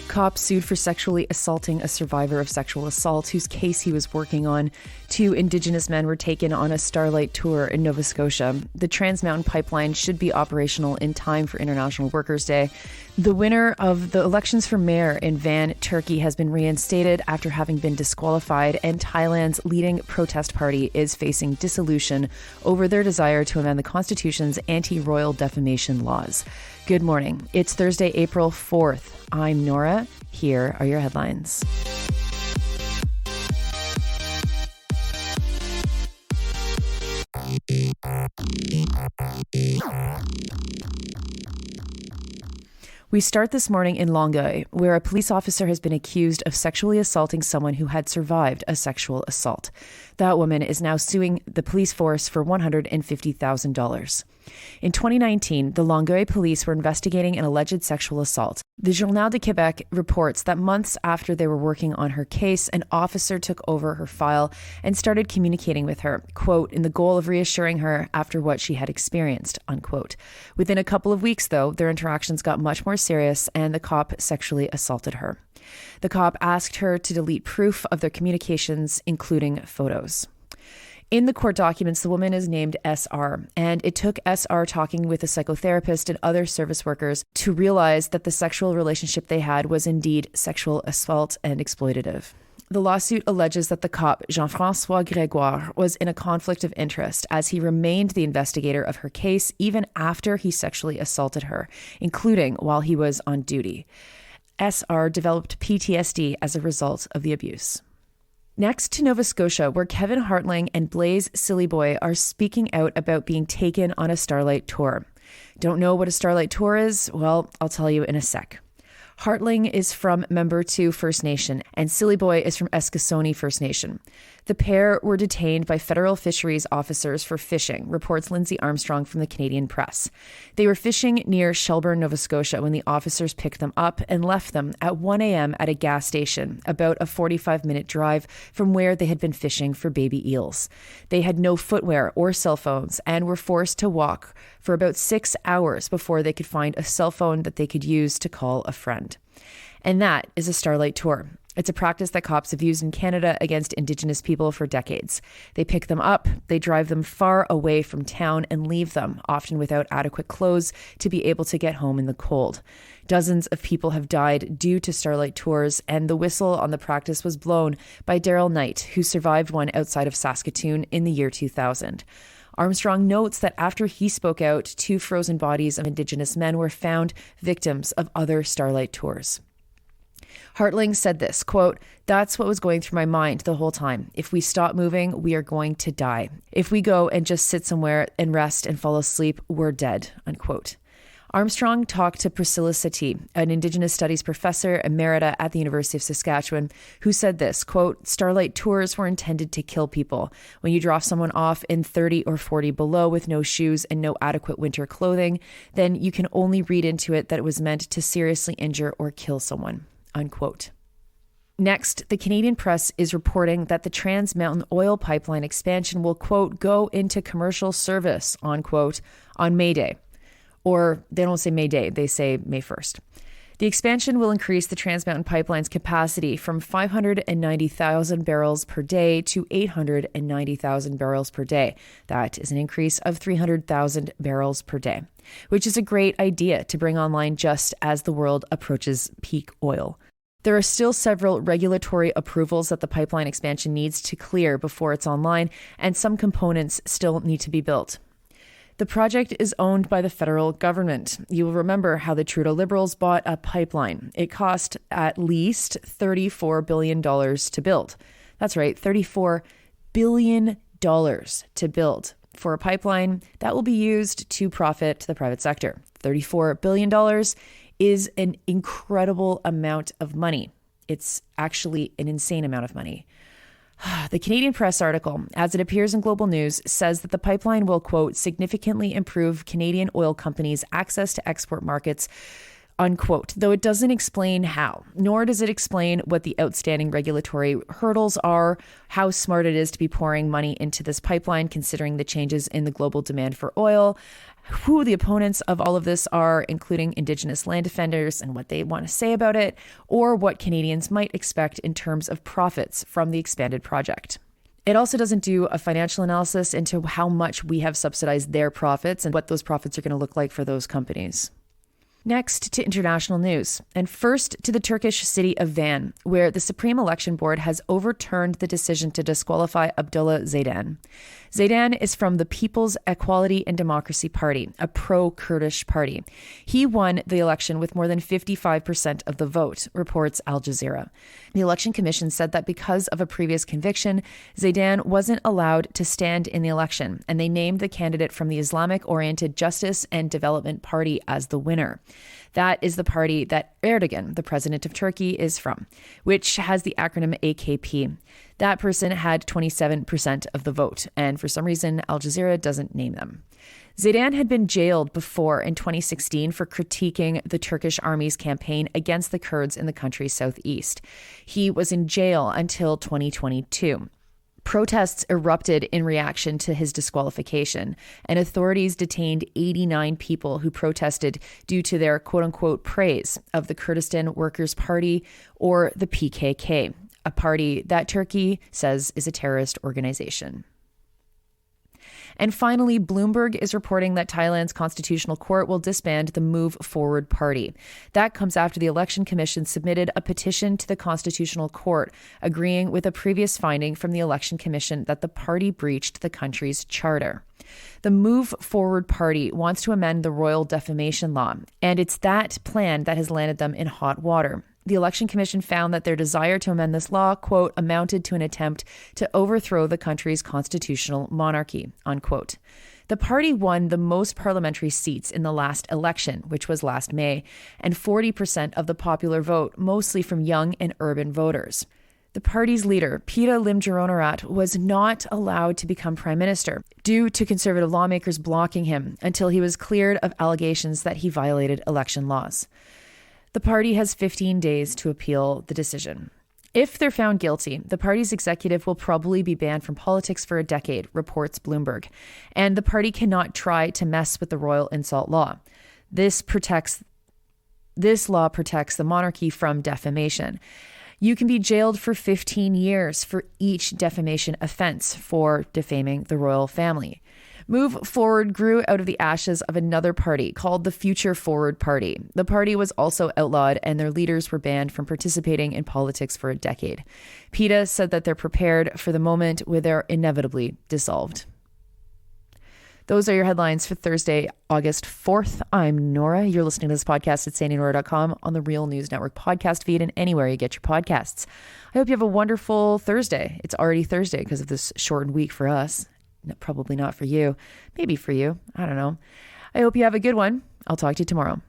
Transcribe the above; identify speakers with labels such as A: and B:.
A: Cop sued for sexually assaulting a survivor of sexual assault whose case he was working on. 2 Indigenous men were taken on a Starlight tour in Nova Scotia. The Trans Mountain Pipeline should be operational in time for International Workers' Day. The winner of the elections for mayor in Van, Turkey, has been reinstated after having been disqualified, and Thailand's leading protest party is facing dissolution over their desire to amend the constitution's anti-royal defamation laws. Good morning. It's Thursday, April 4th. I'm Nora. Here are your headlines. We start this morning in Longueuil, where a police officer has been accused of sexually assaulting someone who had survived a sexual assault. That woman is now suing the police force for $150,000. In 2019, the Longueuil police were investigating an alleged sexual assault. The Journal de Québec reports that months after they were working on her case, an officer took over her file and started communicating with her, quote, in the goal of reassuring her after what she had experienced, unquote. Within a couple of weeks, though, their interactions got much more serious and the cop sexually assaulted her. The cop asked her to delete proof of their communications, including photos. In the court documents, the woman is named SR, and it took SR talking with a psychotherapist and other service workers to realize that the sexual relationship they had was indeed sexual assault and exploitative. The lawsuit alleges that the cop, Jean-François Grégoire, was in a conflict of interest as he remained the investigator of her case even after he sexually assaulted her, including while he was on duty. SR developed PTSD as a result of the abuse. Next to Nova Scotia, where Kevin Hartling and Blaze Sillyboy are speaking out about being taken on a Starlight tour. Don't know what a Starlight tour is? Well, I'll tell you in a sec. Hartling is from Member 2 First Nation, and Sillyboy is from Eskasoni First Nation. The pair were detained by federal fisheries officers for fishing, reports Lindsay Armstrong from the Canadian Press. They were fishing near Shelburne, Nova Scotia, when the officers picked them up and left them at 1 a.m. at a gas station, about a 45-minute drive from where they had been fishing for baby eels. They had no footwear or cell phones and were forced to walk for about 6 hours before they could find a cell phone that they could use to call a friend. And that is a Starlight tour. It's a practice that cops have used in Canada against Indigenous people for decades. They pick them up, they drive them far away from town and leave them, often without adequate clothes, to be able to get home in the cold. Dozens of people have died due to Starlight tours, and the whistle on the practice was blown by Daryl Knight, who survived one outside of Saskatoon in the year 2000. Armstrong notes that after he spoke out, 2 frozen bodies of Indigenous men were found victims of other Starlight tours. Hartling said this, quote, "That's what was going through my mind the whole time. If we stop moving, we are going to die. If we go and just sit somewhere and rest and fall asleep, we're dead," unquote. Armstrong talked to Priscilla Satie, an Indigenous Studies professor emerita at the University of Saskatchewan, who said this, quote, "Starlight tours were intended to kill people. When you drop someone off in 30 or 40 below with no shoes and no adequate winter clothing, then you can only read into it that it was meant to seriously injure or kill someone," unquote. Next, the Canadian Press is reporting that the Trans Mountain Oil Pipeline expansion will, quote, "go into commercial service," unquote, on May Day. Or they don't say May Day, they say May 1st. The expansion will increase the Trans Mountain Pipeline's capacity from 590,000 barrels per day to 890,000 barrels per day. That is an increase of 300,000 barrels per day, which is a great idea to bring online just as the world approaches peak oil. There are still several regulatory approvals that the pipeline expansion needs to clear before it's online, and some components still need to be built. The project is owned by the federal government. You will remember how the Trudeau Liberals bought a pipeline. It cost at least $34 billion to build. That's right, $34 billion to build for a pipeline that will be used to profit the private sector. $34 billion is an incredible amount of money. It's actually an insane amount of money. The Canadian Press article, as it appears in Global News, says that the pipeline will, quote, "significantly improve Canadian oil companies' access to export markets unquote, though it doesn't explain how, nor does it explain what the outstanding regulatory hurdles are, how smart it is to be pouring money into this pipeline, considering the changes in the global demand for oil, who the opponents of all of this are, including Indigenous land defenders and what they want to say about it, or what Canadians might expect in terms of profits from the expanded project. It also doesn't do a financial analysis into how much we have subsidized their profits and what those profits are going to look like for those companies. Next to international news, and first to the Turkish city of Van, where the Supreme Election Board has overturned the decision to disqualify Abdullah Zeydan. Zeydan is from the People's Equality and Democracy Party, a pro-Kurdish party. He won the election with more than 55% of the vote, reports Al Jazeera. The Election Commission said that because of a previous conviction, Zeydan wasn't allowed to stand in the election, and they named the candidate from the Islamic-oriented Justice and Development Party as the winner. That is the party that Erdogan, the president of Turkey, is from, which has the acronym AKP. That person had 27% of the vote, and for some reason, Al Jazeera doesn't name them. Zeydan had been jailed before in 2016 for critiquing the Turkish army's campaign against the Kurds in the country's southeast. He was in jail until 2022. Protests erupted in reaction to his disqualification, and authorities detained 89 people who protested due to their quote-unquote praise of the Kurdistan Workers' Party, or the PKK, a party that Turkey says is a terrorist organization. And finally, Bloomberg is reporting that Thailand's Constitutional Court will disband the Move Forward Party. That comes after the Election Commission submitted a petition to the Constitutional Court, agreeing with a previous finding from the Election Commission that the party breached the country's charter. The Move Forward Party wants to amend the Royal Defamation Law, and it's that plan that has landed them in hot water. The Election Commission found that their desire to amend this law, quote, amounted to an attempt to overthrow the country's constitutional monarchy, unquote. The party won the most parliamentary seats in the last election, which was last May, and 40% of the popular vote, mostly from young and urban voters. The party's leader, Pita Limjaroenrat, was not allowed to become prime minister due to conservative lawmakers blocking him until he was cleared of allegations that he violated election laws. The party has 15 days to appeal the decision. If they're found guilty, the party's executive will probably be banned from politics for a decade, reports Bloomberg. And the party cannot try to mess with the royal insult law. This law protects the monarchy from defamation. You can be jailed for 15 years for each defamation offense for defaming the royal family. Move Forward grew out of the ashes of another party called the Future Forward Party. The party was also outlawed, and their leaders were banned from participating in politics for a decade. PETA said that they're prepared for the moment where they're inevitably dissolved. Those are your headlines for Thursday, August 4th. I'm Nora. You're listening to this podcast at sandynora.com, on the Real News Network podcast feed, and anywhere you get your podcasts. I hope you have a wonderful Thursday. It's already Thursday because of this shortened week for us. Probably not for you. Maybe for you. I don't know. I hope you have a good one. I'll talk to you tomorrow.